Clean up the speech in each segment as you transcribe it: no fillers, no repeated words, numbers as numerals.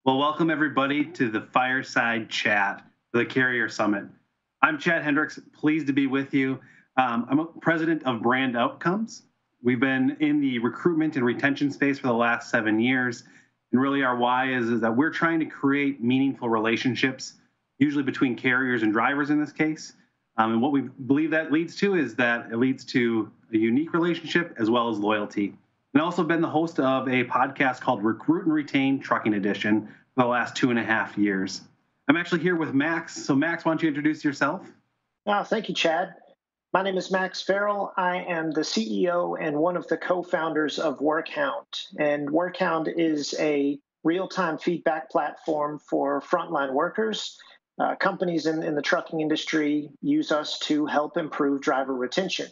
Well, welcome everybody to the Fireside Chat for the Carrier Summit. I'm Chad Hendricks, pleased to be with you. I'm a president of Brand Outcomes. We've been in the recruitment and retention space for the last 7 years. And really, our why is that we're trying to create meaningful relationships, usually between carriers and drivers in this case. And what we believe that leads to is that it leads to a unique relationship as well as loyalty. And also been the host of a podcast called Recruit and Retain Trucking Edition for the last 2.5 years. I'm actually here with Max. So Max, why don't you introduce yourself? Thank you, Chad. My name is Max Farrel. I am the CEO and one of the co-founders of Workhound. And Workhound is a real-time feedback platform for frontline workers. Companies in the trucking industry use us to help improve driver retention.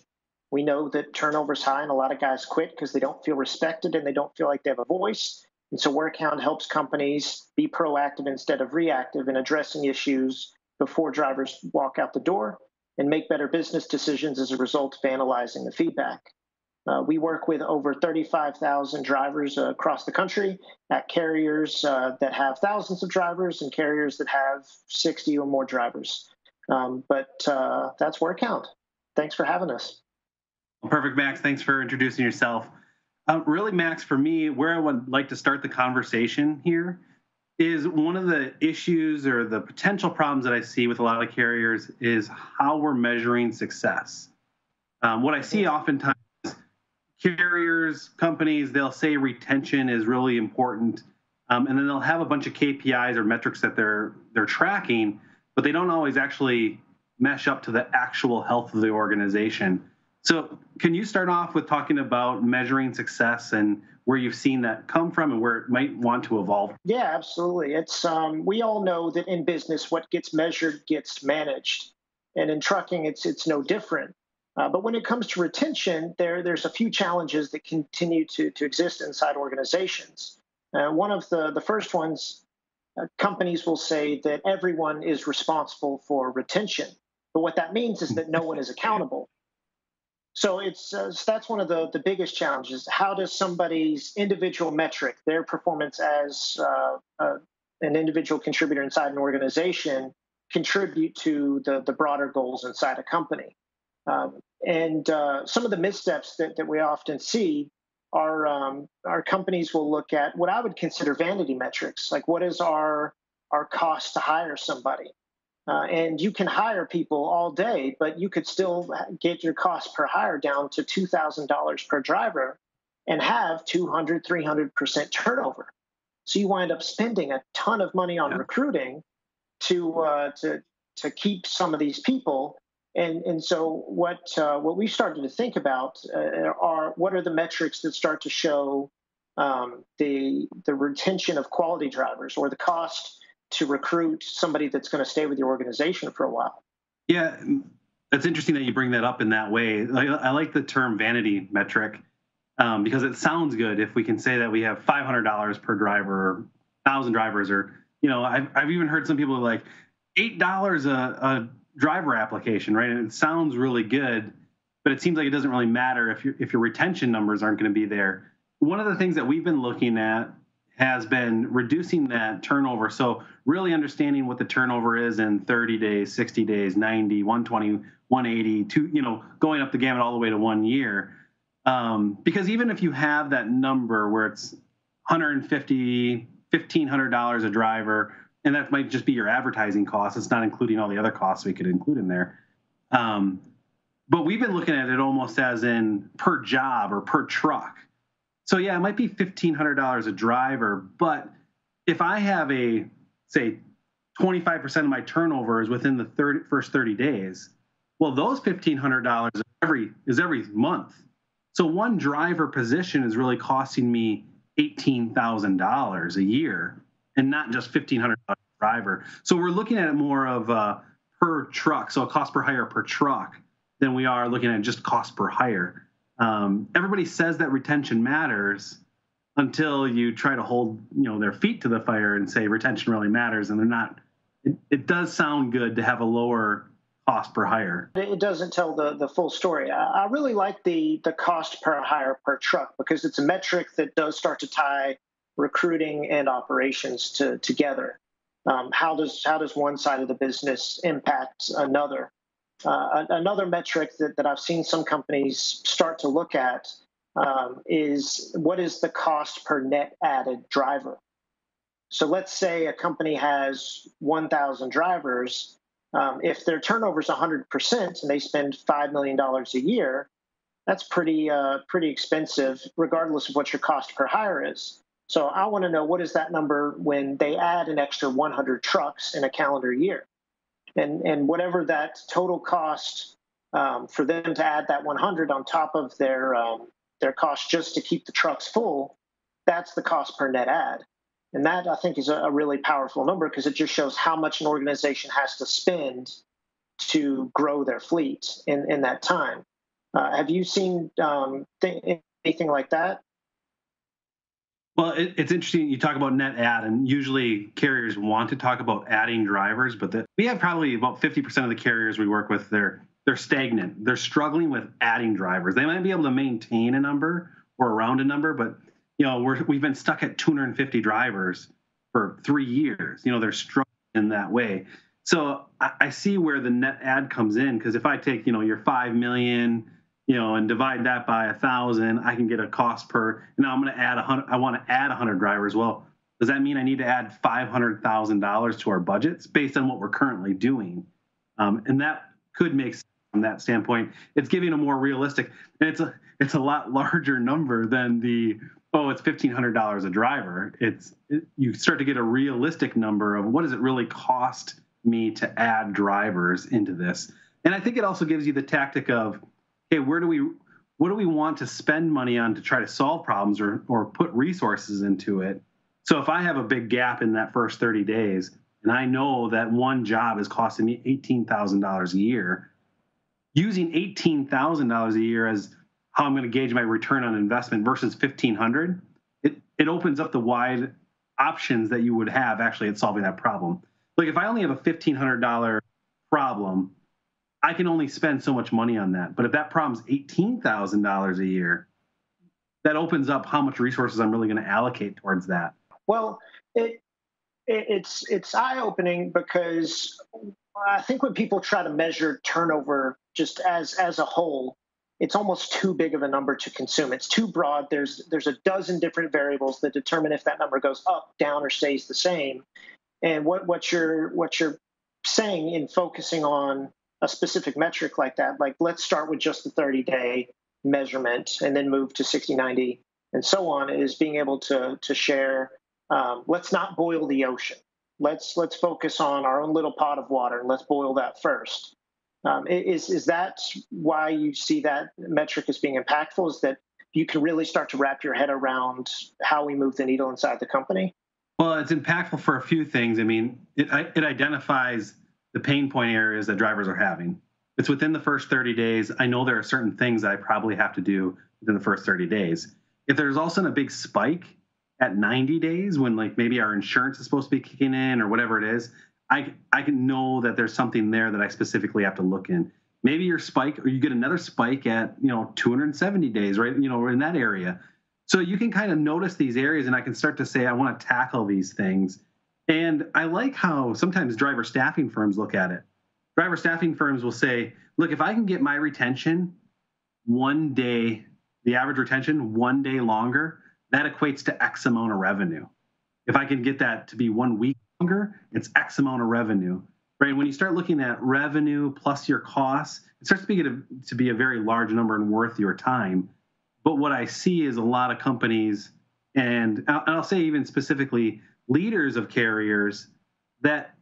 We know that turnover is high and a lot of guys quit because they don't feel respected and they don't feel like they have a voice. And so Workhound helps companies be proactive instead of reactive in addressing issues before drivers walk out the door and make better business decisions as a result of analyzing the feedback. We work with over 35,000 drivers across the country at carriers that have thousands of drivers and carriers that have 60 or more drivers. But that's Workhound. Thanks for having us. Well, perfect, Max. Thanks for introducing yourself. Really, Max, for me, where I would like to start the conversation here is one of the issues or the potential problems that I see with a lot of carriers is how we're measuring success. What I see oftentimes, carriers, companies, they'll say retention is really important, and then they'll have a bunch of KPIs or metrics that they're tracking, but they don't always actually mesh up to the actual health of the organization. So can you start off with talking about measuring success and where you've seen that come from and where it might want to evolve? Yeah, absolutely. It's we all know that in business, what gets measured gets managed, and in trucking, it's no different. But when it comes to retention, there's a few challenges that continue to exist inside organizations. One of the first ones, companies will say that everyone is responsible for retention, but what that means is that no one is accountable. So that's one of the biggest challenges. How does somebody's individual metric, their performance as an individual contributor inside an organization, contribute to the broader goals inside a company? And some of the missteps that we often see are our companies will look at what I would consider vanity metrics, like what is our cost to hire somebody? And you can hire people all day, but you could still get your cost per hire down to $2,000 per driver and have 200, 300% turnover. So you wind up spending a ton of money on recruiting to keep some of these people. And so what we started to think about are what are the metrics that start to show the retention of quality drivers or the cost to recruit somebody that's going to stay with your organization for a while. Yeah, that's interesting that you bring that up in that way. I like the term vanity metric because it sounds good if we can say that we have $500 per driver, or 1,000 drivers, or I've even heard some people like $8 a driver application, right? And it sounds really good, but it seems like it doesn't really matter if your retention numbers aren't going to be there. One of the things that we've been looking at has been reducing that turnover. So really understanding what the turnover is in 30 days, 60 days, 90, 120, 180, going up the gamut all the way to 1 year. Because even if you have that number where it's $150, $1,500 a driver, and that might just be your advertising costs, it's not including all the other costs we could include in there. But we've been looking at it almost as in per job or per truck. So yeah, it might be $1,500 a driver, but if I have say 25% of my turnover is within the first 30 days, well, those $1,500 is every month. So one driver position is really costing me $18,000 a year, and not just $1,500 a driver. So we're looking at it more of per truck, so a cost per hire per truck, than we are looking at just cost per hire. Everybody says that retention matters until you try to hold their feet to the fire and say retention really matters, and they're not. It does sound good to have a lower cost per hire. It doesn't tell the full story. I really like the cost per hire per truck because it's a metric that does start to tie recruiting and operations together. How does one side of the business impact another? Another metric that I've seen some companies start to look at is what is the cost per net added driver? So let's say a company has 1,000 drivers. If their turnover is 100% and they spend $5 million a year, that's pretty expensive, regardless of what your cost per hire is. So I want to know, what is that number when they add an extra 100 trucks in a calendar year? And whatever that total cost for them to add that 100 on top of their cost just to keep the trucks full, that's the cost per net add. And that, I think, is a really powerful number because it just shows how much an organization has to spend to grow their fleet in that time. Have you seen anything like that? Well, it's interesting you talk about net add, and usually carriers want to talk about adding drivers, but we have probably about 50% of the carriers we work with, they're stagnant. They're struggling with adding drivers. They might be able to maintain a number or around a number, but we've been stuck at 250 drivers for 3 years. They're struggling in that way. So I see where the net add comes in, because if I take your 5 million, and divide that by 1,000, I can get a cost per. Now I'm going to add 100. I want to add 100 drivers. Well, does that mean I need to add $500,000 to our budgets based on what we're currently doing? And that could make sense from that standpoint. It's giving a more realistic, and it's a lot larger number than it's $1,500 a driver. You start to get a realistic number of what does it really cost me to add drivers into this. And I think it also gives you the tactic of, hey, what do we want to spend money on to try to solve problems or put resources into it? So if I have a big gap in that first 30 days, and I know that one job is costing me $18,000 a year, using $18,000 a year as how I'm going to gauge my return on investment versus $1,500, it opens up the wide options that you would have actually at solving that problem. Like if I only have a $1,500 problem, I can only spend so much money on that. But if that problem's $18,000 a year, that opens up how much resources I'm really going to allocate towards that. Well, it's eye-opening because I think when people try to measure turnover just as a whole, it's almost too big of a number to consume. It's too broad. There's a dozen different variables that determine if that number goes up, down, or stays the same. And what you're saying in focusing on a specific metric like that, like let's start with just the 30-day measurement and then move to 60, 90, and so on, is being able to share. Let's not boil the ocean. Let's focus on our own little pot of water and let's boil that first. Is that why you see that metric as being impactful? Is that you can really start to wrap your head around how we move the needle inside the company? Well, it's impactful for a few things. I mean, it identifies the pain point areas that drivers are having. It's within the first 30 days. I know there are certain things that I probably have to do within the first 30 days. If there's also a big spike at 90 days when like maybe our insurance is supposed to be kicking in or whatever it is, I can know that there's something there that I specifically have to look in. Maybe your spike, or you get another spike at 270 days, right? We're in that area. So you can kind of notice these areas, and I can start to say I want to tackle these things. And I like how sometimes driver staffing firms look at it. Driver staffing firms will say, look, if I can get my retention one day, the average retention 1 day longer, that equates to X amount of revenue. If I can get that to be 1 week longer, it's X amount of revenue, right? When you start looking at revenue plus your costs, it starts to be a very large number and worth your time. But what I see is a lot of companies, and I'll say even specifically leaders of carriers, that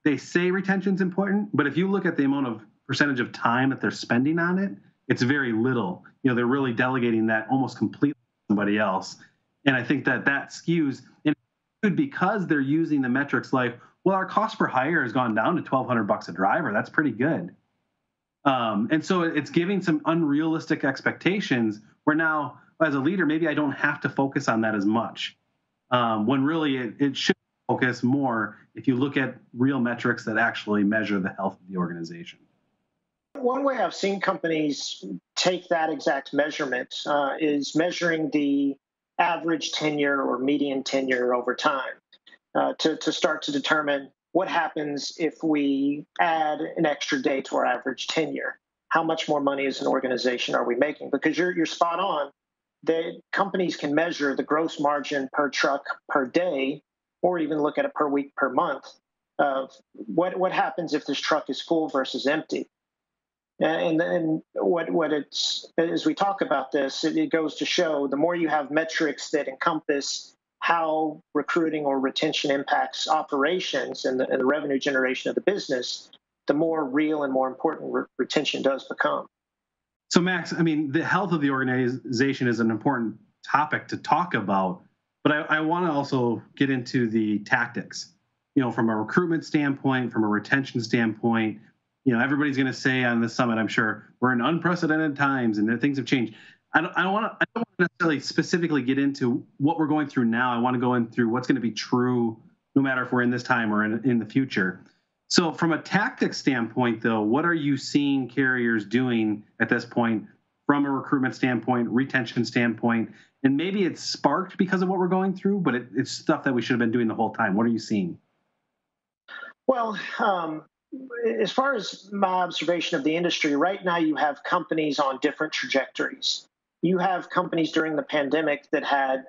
they say retention's important, but if you look at the amount of percentage of time that they're spending on it, it's very little. They're really delegating that almost completely to somebody else. And I think that skews, and because they're using the metrics like, well, our cost per hire has gone down to $1,200 a driver. That's pretty good. And so it's giving some unrealistic expectations where now, as a leader, maybe I don't have to focus on that as much. When really it should focus more if you look at real metrics that actually measure the health of the organization. One way I've seen companies take that exact measurement is measuring the average tenure or median tenure over time to start to determine what happens if we add an extra day to our average tenure. How much more money as an organization are we making? Because you're spot on. The companies can measure the gross margin per truck per day, or even look at it per week, per month, of what happens if this truck is full versus empty. And what it's, as we talk about this, it goes to show the more you have metrics that encompass how recruiting or retention impacts operations and the revenue generation of the business, the more real and more important retention does become. So, Max, I mean, the health of the organization is an important topic to talk about, but I want to also get into the tactics, from a recruitment standpoint, from a retention standpoint. Everybody's going to say on the summit, I'm sure, we're in unprecedented times and things have changed. I don't want to necessarily specifically get into what we're going through now. I want to go in through what's going to be true no matter if we're in this time or in the future. So from a tactics standpoint, though, what are you seeing carriers doing at this point from a recruitment standpoint, retention standpoint? And maybe it's sparked because of what we're going through, but it's stuff that we should have been doing the whole time. What are you seeing? Well, as far as my observation of the industry, right now you have companies on different trajectories. You have companies during the pandemic that had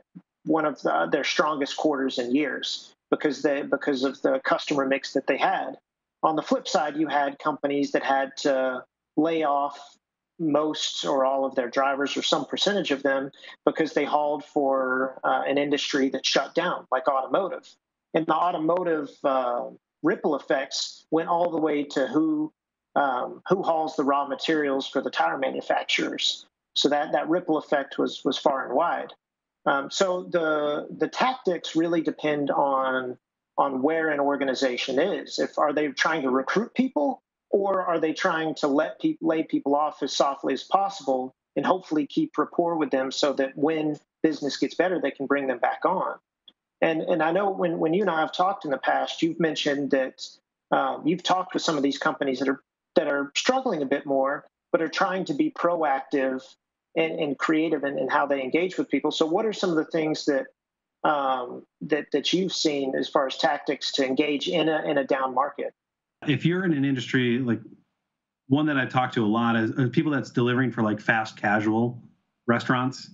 one of their strongest quarters in years because of the customer mix that they had. On the flip side, you had companies that had to lay off most or all of their drivers or some percentage of them because they hauled for an industry that shut down, like automotive. And the automotive ripple effects went all the way to who hauls the raw materials for the tire manufacturers. So that ripple effect was far and wide. So the tactics really depend on where an organization is. Are they trying to recruit people, or are they trying to lay people off as softly as possible and hopefully keep rapport with them so that when business gets better, they can bring them back on? And I know when you and I have talked in the past, you've mentioned that you've talked with some of these companies that are struggling a bit more, but are trying to be proactive and creative in how they engage with people. So what are some of the things that you've seen as far as tactics to engage in a down market? If you're in an industry, like one that I talk to a lot is people that's delivering for like fast casual restaurants.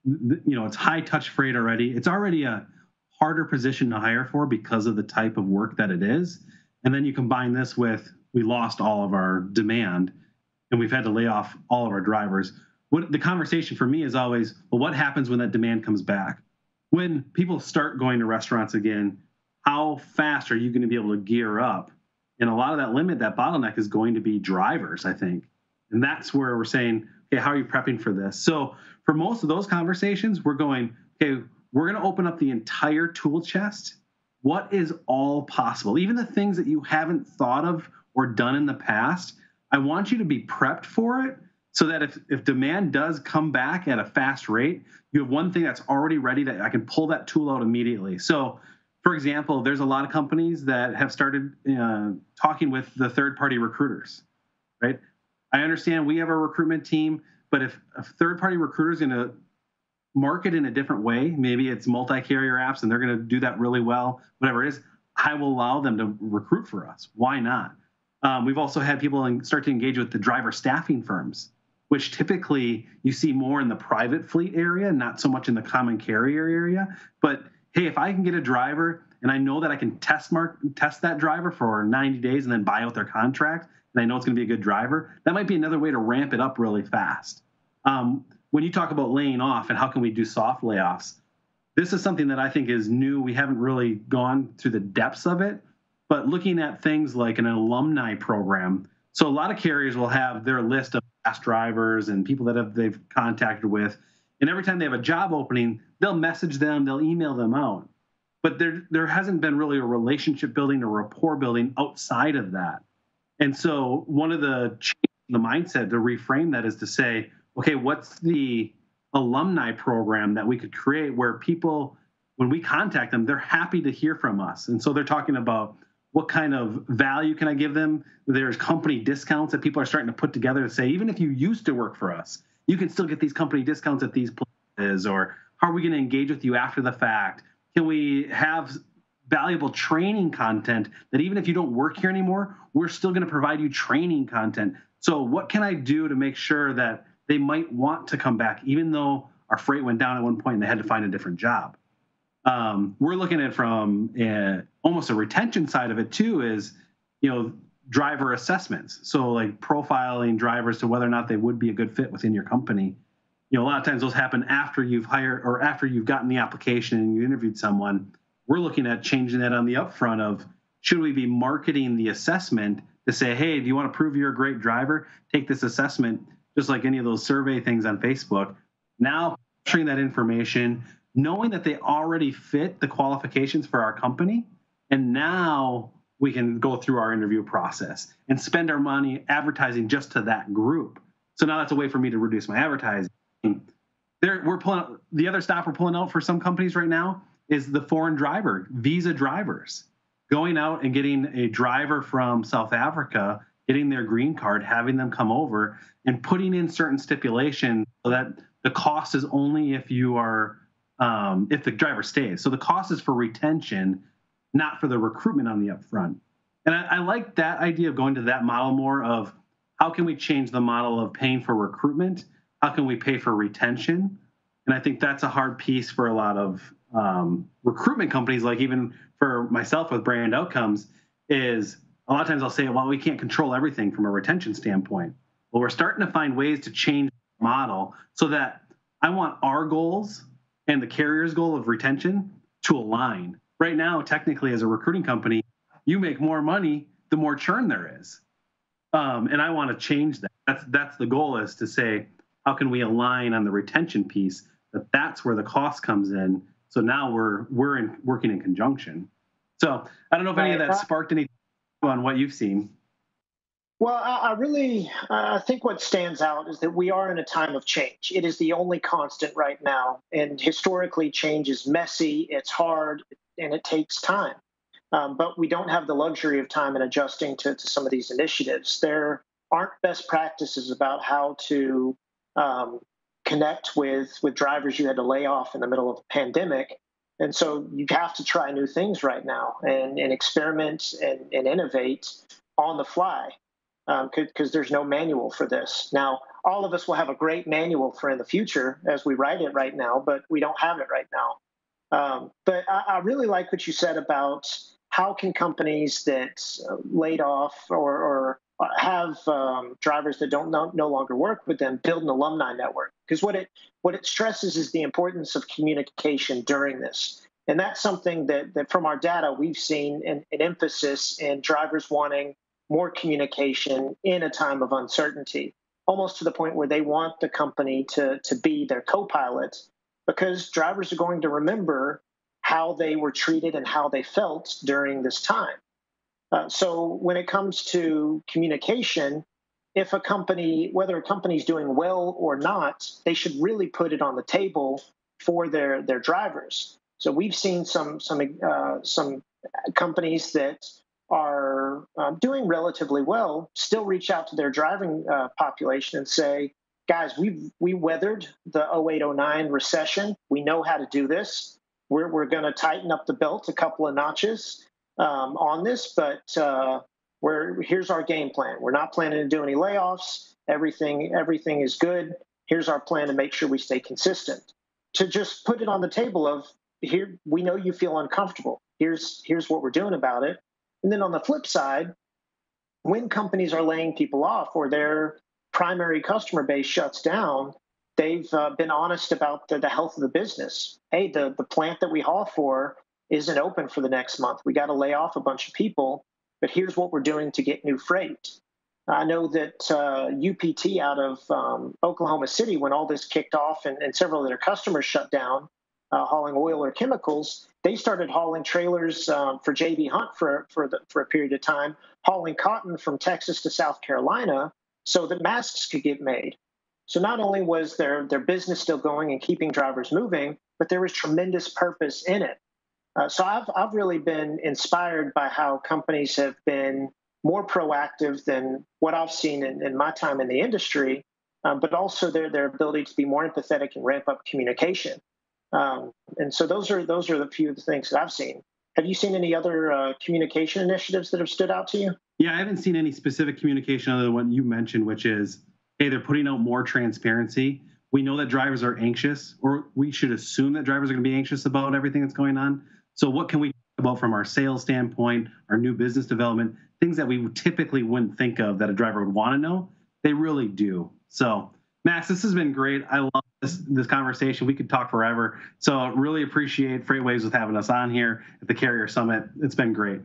It's high touch freight already. It's already a harder position to hire for because of the type of work that it is. And then you combine this with, we lost all of our demand and we've had to lay off all of our drivers. What the conversation for me is always, well, what happens when that demand comes back? When people start going to restaurants again, how fast are you going to be able to gear up? And a lot of that bottleneck is going to be drivers, I think. And that's where we're saying, okay, how are you prepping for this? So for most of those conversations, we're going, okay, we're going to open up the entire tool chest. What is all possible? Even the things that you haven't thought of or done in the past, I want you to be prepped for it so that if demand does come back at a fast rate, you have one thing that's already ready that I can pull that tool out immediately. So, for example, there's a lot of companies that have started talking with the third-party recruiters, right? I understand we have a recruitment team, but if a third-party recruiter is going to market in a different way, maybe it's multi-carrier apps and they're going to do that really well, whatever it is, I will allow them to recruit for us. Why not? We've also had people start to engage with the driver staffing firms, which typically you see more in the private fleet area, not so much in the common carrier area. But hey, if I can get a driver and I know that I can test that driver for 90 days and then buy out their contract, and I know it's going to be a good driver, that might be another way to ramp it up really fast. When you talk about laying off and how can we do soft layoffs, this is something that I think is new. We haven't really gone through the depths of it, but looking at things like an alumni program. So a lot of carriers will have their list of past drivers and people that they've contacted with. And every time they have a job opening, they'll message them, they'll email them out. But there hasn't been really a relationship building or rapport building outside of that. And so one of the changes in the mindset to reframe that is to say, okay, what's the alumni program that we could create where people, when we contact them, they're happy to hear from us. And so they're talking about what kind of value can I give them? There's company discounts that people are starting to put together to say, even if you used to work for us, you can still get these company discounts at these places, or How are we going to engage with you after the fact? Can we have valuable training content that even if you don't work here anymore, we're still going to provide you training content? So what can I do to make sure that they might want to come back, even though our freight went down at one point and they had to find a different job? We're looking at it from almost a retention side of it too, is, driver assessments. So like profiling drivers to whether or not they would be a good fit within your company. A lot of times those happen after you've hired or after you've gotten the application and you interviewed someone. We're looking at changing that on the upfront of, should we be marketing the assessment to say, hey, do you want to prove you're a great driver? Take this assessment, just like any of those survey things on Facebook. Now, sharing that information, knowing that they already fit the qualifications for our company, and now we can go through our interview process and spend our money advertising just to that group. So now that's a way for me to reduce my advertising. We're pulling the other stop we're pulling out for some companies right now is the foreign driver, visa drivers, going out and getting a driver from South Africa, getting their green card, having them come over and putting in certain stipulations so that the cost is only if you are, if the driver stays. So the cost is for retention, not for the recruitment on the upfront. And I like that idea of going to that model more of, how can we change the model of paying for recruitment? How can we pay for retention? And I think that's a hard piece for a lot of recruitment companies, like even for myself with brand outcomes, is a lot of times I'll say, well, we can't control everything from a retention standpoint. Well, we're starting to find ways to change the model so that I want our goals and the carrier's goal of retention to align. Right now, technically, as a recruiting company, you make more money the more churn there is. And I want to change that. That's the goal, is to say, how can we align on the retention piece? That's where the cost comes in. So now we're working in conjunction. So I don't know if any of that sparked anything on what you've seen. Well, I think what stands out is that we are in a time of change. It is the only constant right now. And historically, change is messy, it's hard, and it takes time. But we don't have the luxury of time in adjusting to some of these initiatives. There aren't best practices about how to connect with drivers you had to lay off in the middle of a pandemic. And so you have to try new things right now and experiment and innovate on the fly, because there's no manual for this. Now, all of us will have a great manual for in the future as we write it right now, but we don't have it right now. But I really like what you said about how can companies that laid off or have drivers that don't no longer work with them build an alumni network. Because what it stresses is the importance of communication during this. And that's something that from our data, we've seen an emphasis in drivers wanting more communication in a time of uncertainty, almost to the point where they want the company to be their co-pilot, because drivers are going to remember how they were treated and how they felt during this time. So when it comes to communication, if a company, whether a company is doing well or not, they should really put it on the table for their drivers. So we've seen some companies that are doing relatively well still reach out to their driving population and say, guys, we weathered the 08-09 recession. We know how to do this. We're going to tighten up the belt a couple of notches on this, but here's our game plan. We're not planning to do any layoffs. Everything is good. Here's our plan to make sure we stay consistent. To just put it on the table of, here, we know you feel uncomfortable. Here's what we're doing about it. And then on the flip side, when companies are laying people off or their primary customer base shuts down, they've been honest about the health of the business. Hey, the plant that we haul for isn't open for the next month. We got to lay off a bunch of people, but here's what we're doing to get new freight. I know that UPT out of Oklahoma City, when all this kicked off and several of their customers shut down, hauling oil or chemicals, they started hauling trailers for J.B. Hunt for a period of time, hauling cotton from Texas to South Carolina so that masks could get made. So not only was their business still going and keeping drivers moving, but there was tremendous purpose in it. So I've really been inspired by how companies have been more proactive than what I've seen in my time in the industry, but also their ability to be more empathetic and ramp up communication. And so those are the few things that I've seen. Have you seen any other communication initiatives that have stood out to you? Yeah, I haven't seen any specific communication other than what you mentioned, which is, hey, they're putting out more transparency. We know that drivers are anxious, or we should assume that drivers are going to be anxious about everything that's going on. So what can we talk about from our sales standpoint, our new business development, things that we typically wouldn't think of that a driver would want to know? They really do. So, Max, this has been great. I love this conversation. We could talk forever. So really appreciate FreightWaves with having us on here at the Carrier Summit. It's been great.